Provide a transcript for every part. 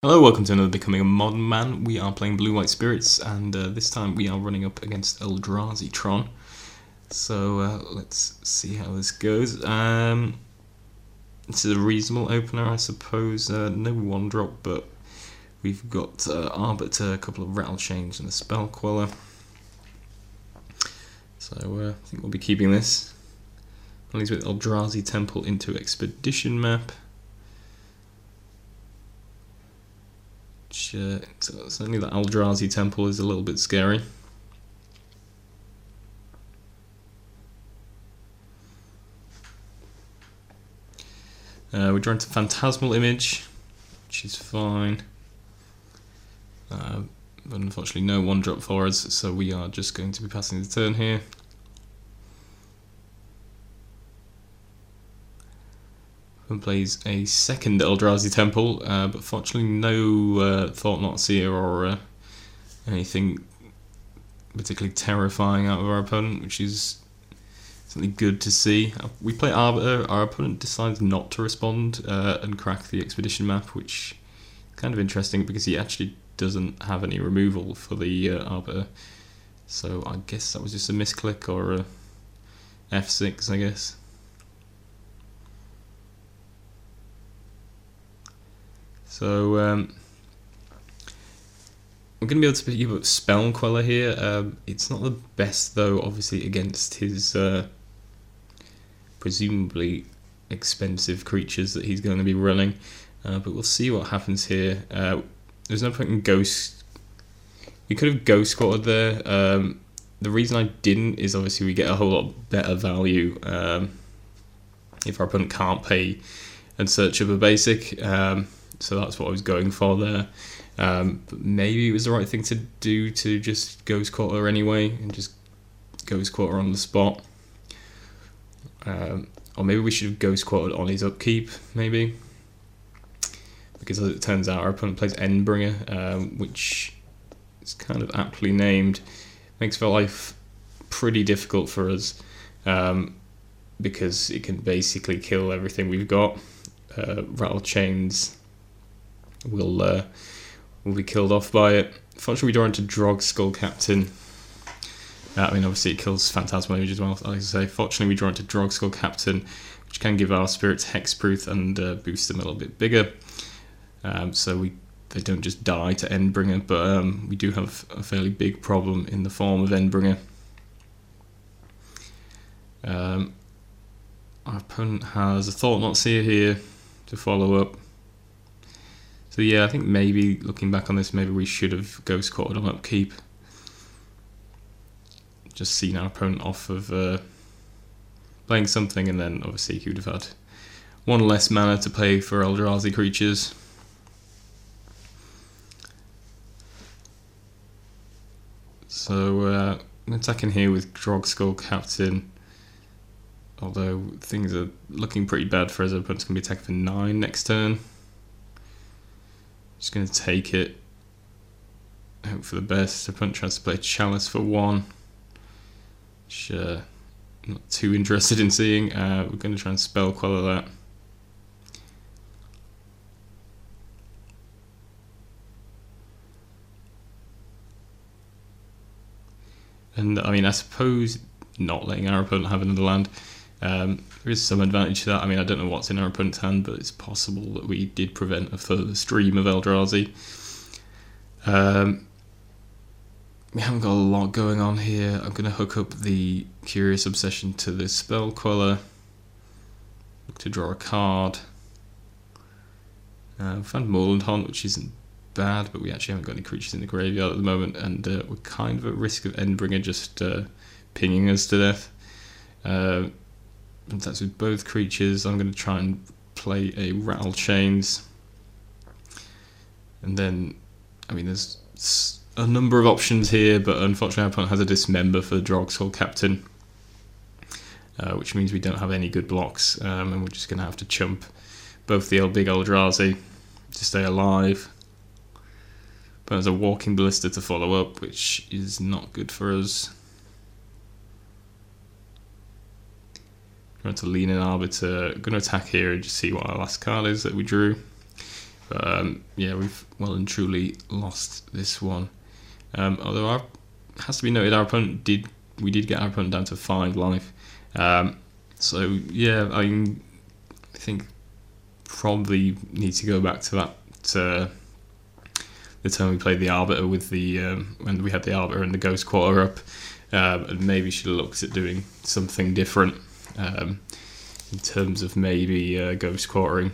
Hello, welcome to another Becoming a Modern Man. We are playing Blue-White Spirits, and this time we are running up against Eldrazi Tron. So let's see how this goes. This is a reasonable opener, I suppose. No 1-drop, but we've got Arbiter, a couple of Rattle Chains, and a Spell Queller. So I think we'll be keeping this. Leads with Eldrazi Temple into Expedition map. So certainly the Eldrazi Temple is a little bit scary. We're drawn to Phantasmal Image, which is fine. But unfortunately no 1-drop for us, so we are just going to be passing the turn here. And plays a second Eldrazi Temple, but fortunately no Thought-Knot Seer or anything particularly terrifying out of our opponent, which is something good to see. We play Arbiter, our opponent decides not to respond and crack the Expedition map, which is kind of interesting because he actually doesn't have any removal for the Arbiter. So I guess that was just a misclick or a F6, I guess. So we're going to be able to pick up Spell Queller here. It's not the best though, obviously, against his presumably expensive creatures that he's going to be running. But we'll see what happens here. There's no point in Ghost. We could have Ghost Squatted there. The reason I didn't is obviously we get a whole lot better value if our opponent can't pay and search up a basic. So that's what I was going for there. But maybe it was the right thing to do to just Ghost Quarter anyway and just Ghost Quarter on the spot. Or maybe we should have Ghost Quartered on his upkeep, maybe. Because as it turns out, our opponent plays Endbringer, which is kind of aptly named. Makes our life pretty difficult for us because it can basically kill everything we've got. Rattle Chains will be killed off by it. Fortunately, we draw into Drog Skull Captain. I mean, obviously it kills Phantasmal Image as well, like I say. Fortunately, we draw into Drog Skull Captain, which can give our spirits hexproof and boost them a little bit bigger. So they don't just die to Endbringer, but we do have a fairly big problem in the form of Endbringer. Our opponent has a Thought-Knot Seer here to follow up. So yeah, I think maybe, looking back on this, maybe we should have Ghost Quartered on upkeep. Just seen our opponent off of playing something, and then obviously he would have had one less mana to play for Eldrazi creatures. So I'm attacking here with Drog Skull Captain. Although things are looking pretty bad for us, our opponent's going to be attacking for 9 next turn. Just going to take it, hope for the best. Opponent tries to play Chalice for 1, which not too interested in seeing. We're going to try and Spell Queller that. And I mean, I suppose not letting our opponent have another land. There is some advantage to that. I mean, I don't know what's in our opponent's hand, but it's possible that we did prevent a further stream of Eldrazi. We haven't got a lot going on here. I'm going to hook up the Curious Obsession to the Spell Queller. Look to draw a card. Found Moorland Haunt, which isn't bad, but we actually haven't got any creatures in the graveyard at the moment, and we're kind of at risk of Endbringer just pinging us to death. And that's with both creatures. I'm going to try and play a Rattle Chains. And then, I mean, there's a number of options here, but unfortunately our opponent has a Dismember for Drog Skull Captain, which means we don't have any good blocks, and we're just going to have to chump both the big Eldrazi to stay alive. But there's a Walking Ballista to follow up, which is not good for us. Going to lean in Arbiter. Going to attack here and just see what our last card is that we drew. But yeah, we've well and truly lost this one. Although it has to be noted, we did get our opponent down to 5 life. So yeah, I think probably need to go back to that. The turn we played the Arbiter with the when we had the Arbiter and the Ghost Quarter up, and maybe should have looked at doing something different in terms of maybe Ghost Quartering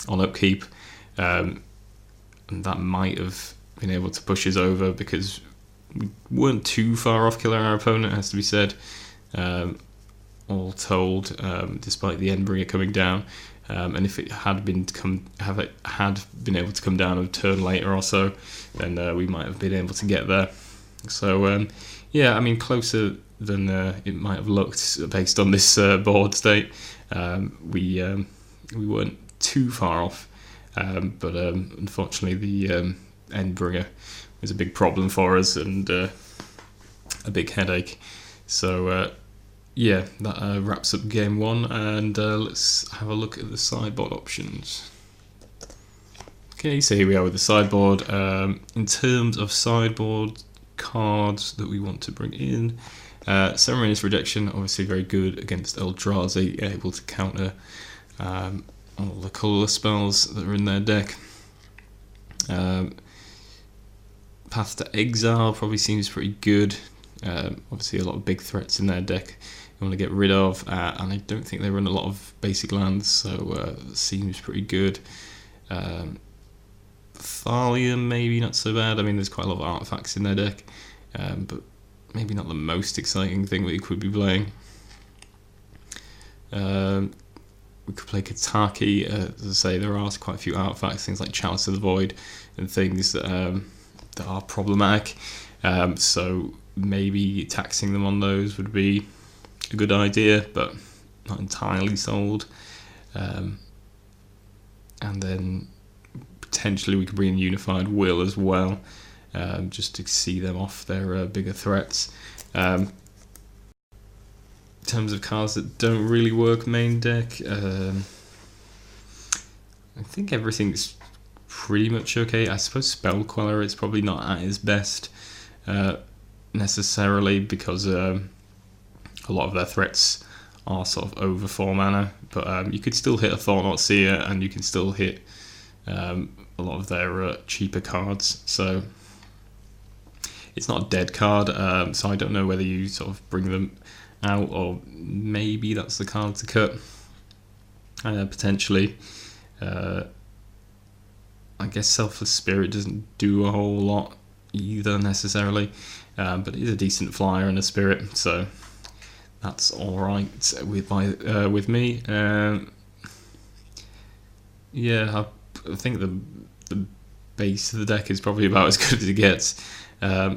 on upkeep, and that might have been able to push us over because we weren't too far off killing our opponent, has to be said. All told, despite the Endbringer coming down. And if it had been able to come down a turn later or so, then we might have been able to get there. So yeah, I mean, closer than it might have looked based on this board state. We weren't too far off, but unfortunately the Endbringer was a big problem for us and a big headache. So yeah, that wraps up game 1, and let's have a look at the sideboard options. Okay, so here we are with the sideboard. In terms of sideboard cards that we want to bring in, Ceremonious Rejection, obviously very good against Eldrazi, able to counter all the colourless spells that are in their deck. Path to Exile probably seems pretty good. Obviously a lot of big threats in their deck you want to get rid of, and I don't think they run a lot of basic lands, so seems pretty good. Thalia maybe not so bad. I mean, there's quite a lot of artifacts in their deck, but maybe not the most exciting thing that you could be playing. We could play Kataki. As I say, there are quite a few artifacts, things like Chalice of the Void and things that are problematic, so maybe taxing them on those would be a good idea, but not entirely sold. And then potentially we could bring in Unified Will as well, just to see them off their bigger threats. In terms of cards that don't really work main deck, I think everything's pretty much okay. I suppose Spell Queller is probably not at its best necessarily, because a lot of their threats are sort of over 4 mana, but you could still hit a Thought-Knot Seer, and you can still hit a lot of their cheaper cards, so it's not a dead card. So I don't know whether you sort of bring them out, or maybe that's the card to cut, potentially. I guess Selfless Spirit doesn't do a whole lot either necessarily, but it is a decent flyer and a spirit, so that's all right with me. Yeah, I think the base of the deck is probably about as good as it gets.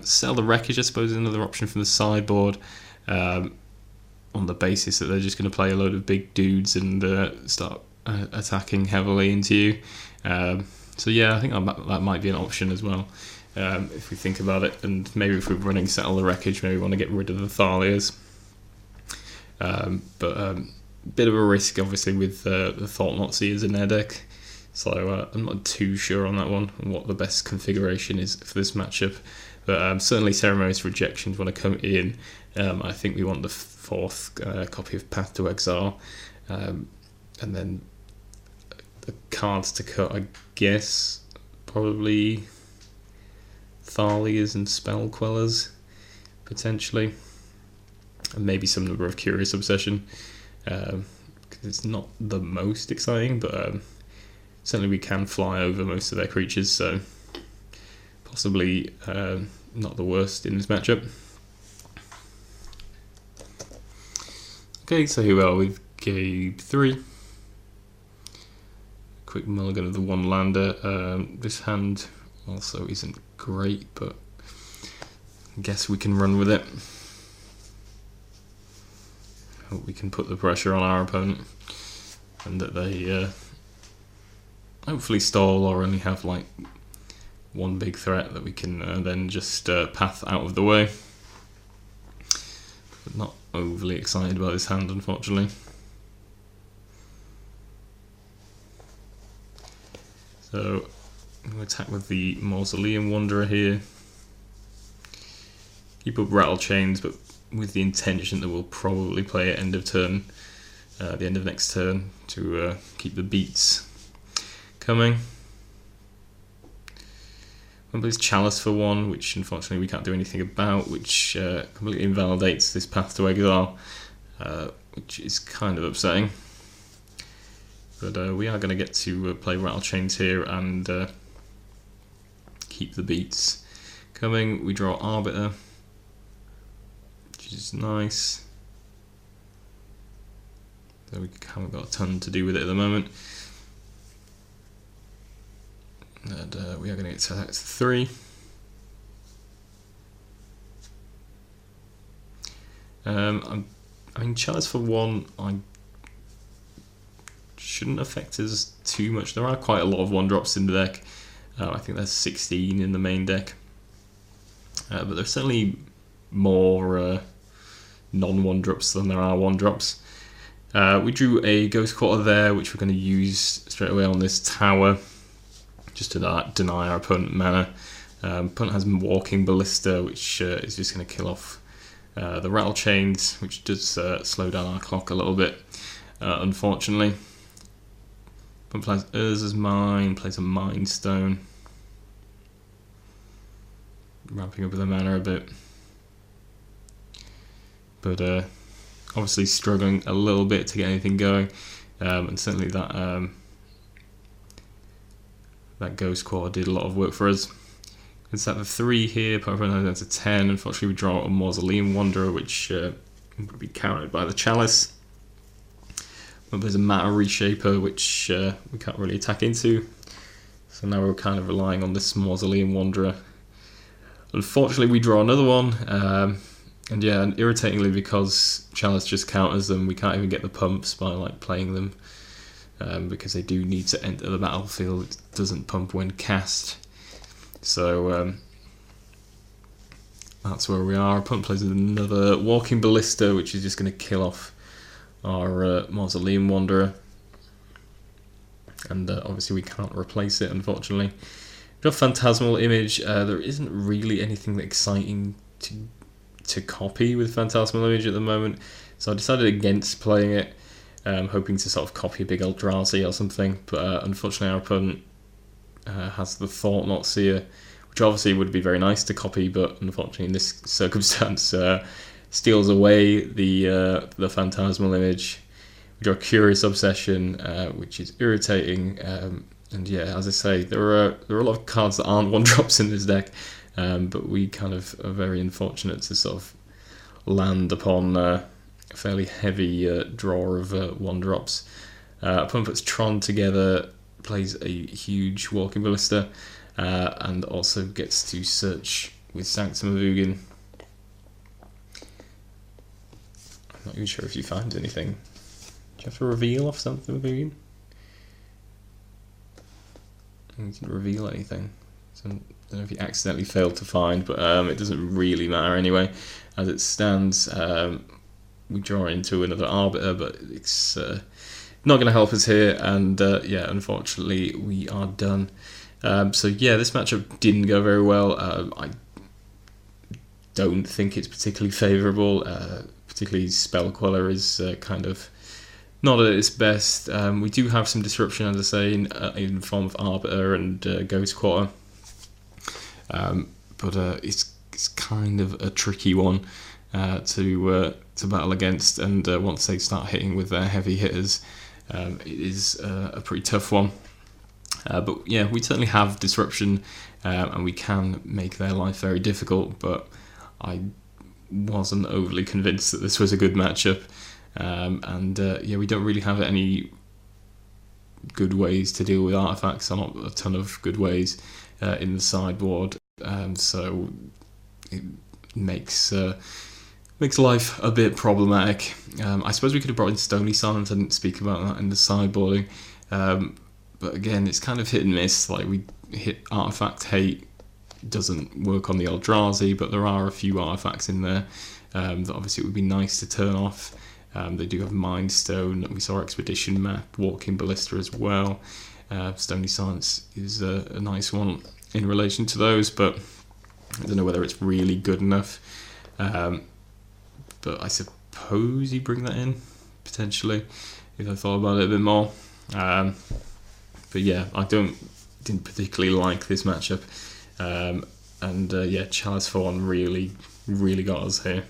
Sell the Wreckage, I suppose, is another option from the sideboard, on the basis that they're just going to play a load of big dudes and start attacking heavily into you. So yeah, I think that might be an option as well, if we think about it. And maybe if we're running Settle the Wreckage, maybe we want to get rid of the Thalias. But bit of a risk, obviously, with the Thought-Knot Seers in their deck. So I'm not too sure on that one, and what the best configuration is for this matchup. But certainly Ceremonious Rejections want to come in. I think we want the 4th copy of Path to Exile. And then the cards to cut, I guess, probably Thalias and Spell Quellers, potentially. And maybe some number of Curious Obsession, because it's not the most exciting, but certainly we can fly over most of their creatures, so possibly not the worst in this matchup. Okay, so here we are with game 3. Quick mulligan of the 1-lander. This hand also isn't great, but I guess we can run with it. Hope we can put the pressure on our opponent, and that they hopefully stall or only have like one big threat that we can then just path out of the way. But not overly excited about this hand, unfortunately. So I'm going to attack with the Mausoleum Wanderer here. Keep up Rattle Chains, but with the intention that we'll probably play at end of turn, the end of next turn, to keep the beats coming. One plays Chalice for 1, which unfortunately we can't do anything about, which completely invalidates this Path to Exile, which is kind of upsetting. But we are going to get to play Rattle Chains here and keep the beats coming. We draw Arbiter, which is nice. So we haven't got a ton to do with it at the moment. And we are going to get to that 3. I mean, Chalice for 1, I shouldn't affect us too much. There are quite a lot of 1-drops in the deck. I think there's 16 in the main deck. But there's certainly more non-1-drops than there are 1-drops. We drew a Ghost Quarter there, which we're going to use straight away on this tower, just to deny our opponent mana. Opponent has Walking Ballista, which is just going to kill off the Rattle Chains, which does slow down our clock a little bit, unfortunately. Opponent plays Urza's Mine, plays a Mind Stone, ramping up the mana a bit. But obviously struggling a little bit to get anything going, and certainly that that Ghost Quarter did a lot of work for us. It's at the 3 here, power down to 10. Unfortunately, we draw a Mausoleum Wanderer, which would be countered by the Chalice. But there's a Matter Reshaper, which we can't really attack into. So now we're kind of relying on this Mausoleum Wanderer. Unfortunately, we draw another one. And yeah, and irritatingly, because Chalice just counters them, we can't even get the pumps by like playing them. Because they do need to enter the battlefield. It doesn't pump when cast. So that's where we are. Our opponent plays another Walking Ballista, which is just going to kill off our Mausoleum Wanderer. And obviously we can't replace it, unfortunately. We have Phantasmal Image. There isn't really anything that exciting to copy with Phantasmal Image at the moment. So I decided against playing it. Hoping to sort of copy a big Eldrazi or something, but unfortunately our opponent has the Thought Not Seer, which obviously would be very nice to copy, but unfortunately in this circumstance steals away the Phantasmal Image. We draw Curious Obsession, which is irritating, and yeah, as I say, there are a lot of cards that aren't 1-drops in this deck, but we kind of are very unfortunate to sort of land upon a fairly heavy draw of 1-drops. Opponent puts Tron together, plays a huge Walking Ballista, and also gets to search with Sanctum of Ugin. I'm not even sure if you find anything. Do you have to reveal off Sanctum of Ugin? You didn't reveal anything. So I don't know if you accidentally failed to find, but it doesn't really matter anyway. As it stands, we draw into another Arbiter, but it's not going to help us here, and yeah, unfortunately we are done. So yeah, this matchup didn't go very well. I don't think it's particularly favourable, particularly Spell Queller is kind of not at its best. We do have some disruption, as I say, in form of Arbiter and Ghost Quarter, but it's kind of a tricky one to battle against, and once they start hitting with their heavy hitters, it is a pretty tough one. But yeah, we certainly have disruption, and we can make their life very difficult, but I wasn't overly convinced that this was a good matchup. And yeah, we don't really have any good ways to deal with artifacts, or not a ton of good ways in the sideboard, so it makes life a bit problematic. I suppose we could have brought in Stony Silence. I didn't speak about that in the sideboarding, but again, it's kind of hit and miss. Like, we hit Artifact Hate, doesn't work on the Eldrazi, but there are a few artifacts in there that obviously it would be nice to turn off. They do have Mind Stone. We saw Expedition Map, Walking Ballista as well. Stony Silence is a nice one in relation to those, but I don't know whether it's really good enough. But I suppose you bring that in, potentially, if I thought about it a bit more. But yeah, I didn't particularly like this matchup. And Chalice Thorn really got us here.